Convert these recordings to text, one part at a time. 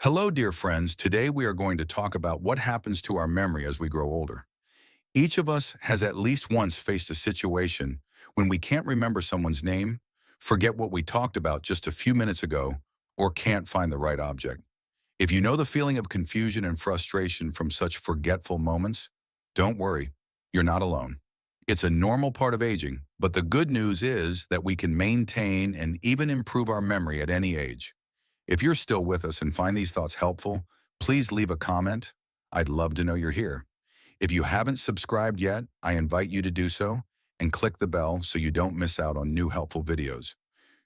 Hello, dear friends. Today we are going to talk about what happens to our memory as we grow older. Each of us has at least once faced a situation when we can't remember someone's name, forget what we talked about just a few minutes ago, or can't find the right object. If you know the feeling of confusion and frustration from such forgetful moments, don't worry, you're not alone. It's a normal part of aging, but the good news is that we can maintain and even improve our memory at any age. If you're still with us and find these thoughts helpful, please leave a comment. I'd love to know you're here. If you haven't subscribed yet, I invite you to do so and click the bell so you don't miss out on new helpful videos.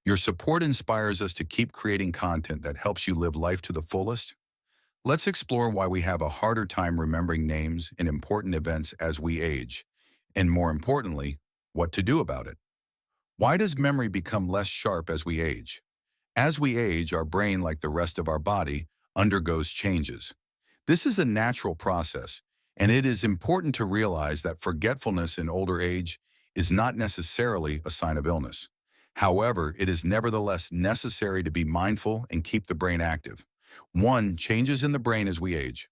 Your support inspires us to keep creating content that helps you live life to the fullest. Let's explore why we have a harder time remembering names and important events as we age, and more importantly, what to do about it. Why does memory become less sharp as we age? As we age, our brain, like the rest of our body, undergoes changes. This is a natural process, and it is important to realize that forgetfulness in older age is not necessarily a sign of illness. However, it is nevertheless necessary to be mindful and keep the brain active. 1. Changes in the brain as we age.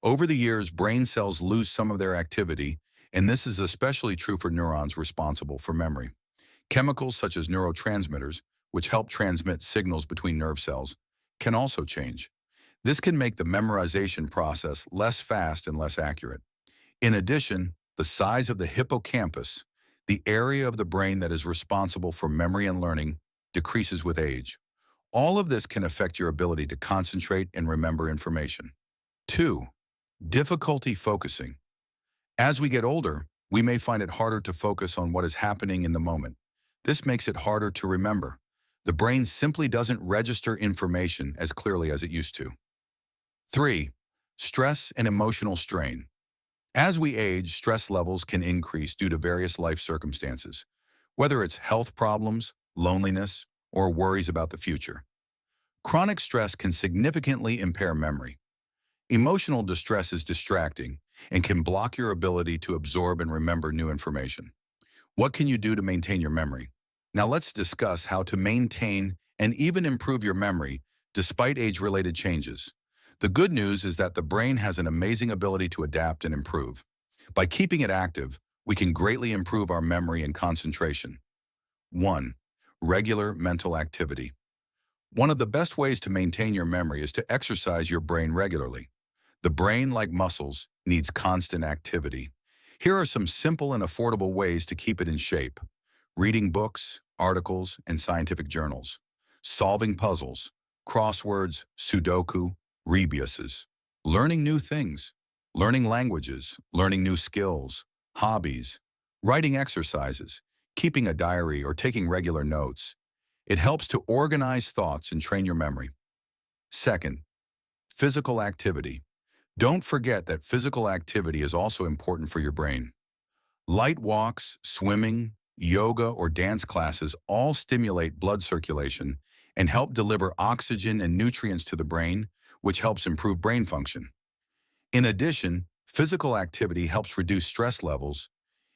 Over the years, brain cells lose some of their activity, and this is especially true for neurons responsible for memory. Chemicals such as neurotransmitters, which help transmit signals between nerve cells, can also change. This can make the memorization process less fast and less accurate. In addition, the size of the hippocampus, the area of the brain that is responsible for memory and learning, decreases with age. All of this can affect your ability to concentrate and remember information. 2. Difficulty focusing. As we get older, we may find it harder to focus on what is happening in the moment. This makes it harder to remember. The brain simply doesn't register information as clearly as it used to. 3. Stress and emotional strain. As we age, stress levels can increase due to various life circumstances, whether it's health problems, loneliness, or worries about the future. Chronic stress can significantly impair memory. Emotional distress is distracting and can block your ability to absorb and remember new information. What can you do to maintain your memory? Now let's discuss how to maintain and even improve your memory despite age-related changes. The good news is that the brain has an amazing ability to adapt and improve. By keeping it active, we can greatly improve our memory and concentration. 1. Regular mental activity. One of the best ways to maintain your memory is to exercise your brain regularly. The brain, like muscles, needs constant activity. Here are some simple and affordable ways to keep it in shape. Reading books, articles, and scientific journals. Solving puzzles, crosswords, Sudoku, rebuses. Learning new things. Learning languages, learning new skills, hobbies. Writing exercises, keeping a diary or taking regular notes. It helps to organize thoughts and train your memory. 2. Physical activity. Don't forget that physical activity is also important for your brain. Light walks, swimming, yoga, or dance classes all stimulate blood circulation and help deliver oxygen and nutrients to the brain, which helps improve brain function. In addition, physical activity helps reduce stress levels,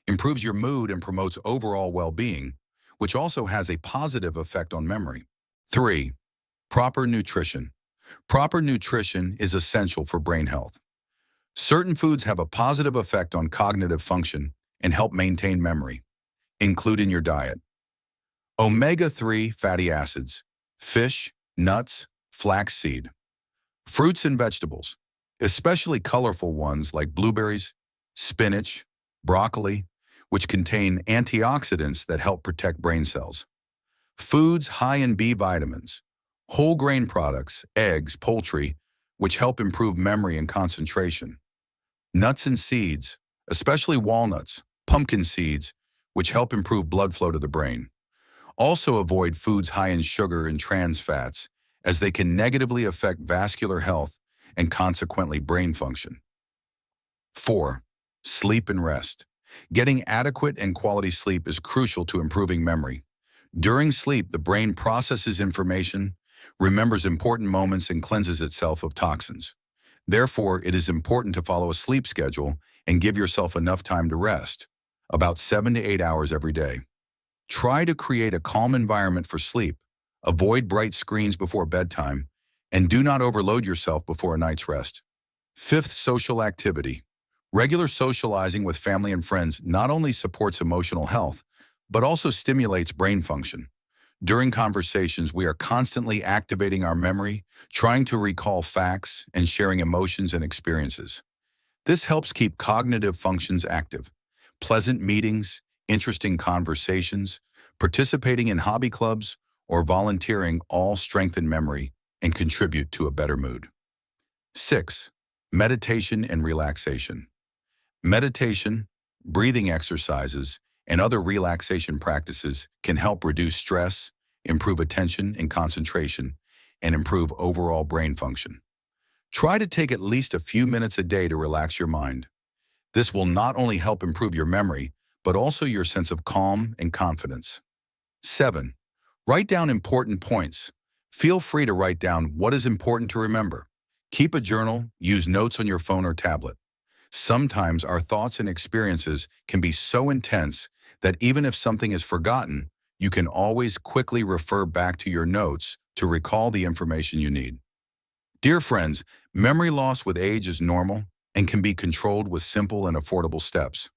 improves your mood, and promotes overall well-being, which also has a positive effect on memory. 3. Proper nutrition. Proper nutrition is essential for brain health. Certain foods have a positive effect on cognitive function and help maintain memory. Include in your diet. Omega-3 fatty acids, fish, nuts, flaxseed. Fruits and vegetables, especially colorful ones like blueberries, spinach, broccoli, which contain antioxidants that help protect brain cells. Foods high in B vitamins, whole grain products, eggs, poultry, which help improve memory and concentration. Nuts and seeds, especially walnuts, pumpkin seeds, which help improve blood flow to the brain. Also avoid foods high in sugar and trans fats, as they can negatively affect vascular health and consequently brain function. 4. Sleep and rest. Getting adequate and quality sleep is crucial to improving memory. During sleep, the brain processes information, remembers important moments, and cleanses itself of toxins. Therefore, it is important to follow a sleep schedule and give yourself enough time to rest, about 7 to 8 hours every day. Try to create a calm environment for sleep, avoid bright screens before bedtime, And do not overload yourself before a night's rest. Fifth, social activity. Regular socializing with family and friends not only supports emotional health, but also stimulates brain function. During conversations, we are constantly activating our memory, trying to recall facts, and sharing emotions and experiences. This helps keep cognitive functions active. Pleasant meetings, interesting conversations, participating in hobby clubs, or volunteering all strengthen memory and contribute to a better mood. 6. Meditation and relaxation. Meditation, breathing exercises, and other relaxation practices can help reduce stress, improve attention and concentration, and improve overall brain function. Try to take at least a few minutes a day to relax your mind. This will not only help improve your memory, but also your sense of calm and confidence. 7. Write down important points. Feel free to write down what is important to remember. Keep a journal, use notes on your phone or tablet. Sometimes our thoughts and experiences can be so intense that even if something is forgotten, you can always quickly refer back to your notes to recall the information you need. Dear friends, memory loss with age is normal and can be controlled with simple and affordable steps.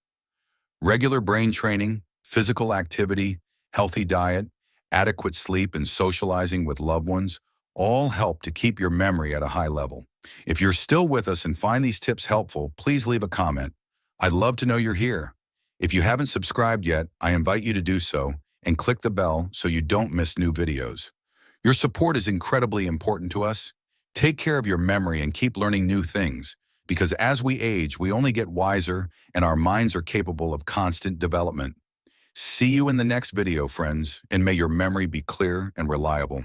Regular brain training, physical activity, healthy diet, adequate sleep, and socializing with loved ones all help to keep your memory at a high level. If you're still with us and find these tips helpful, please leave a comment. I'd love to know you're here. If you haven't subscribed yet, I invite you to do so and click the bell so you don't miss new videos. Your support is incredibly important to us. Take care of your memory and keep learning new things, because as we age, we only get wiser and our minds are capable of constant development. See you in the next video, friends, and may your memory be clear and reliable.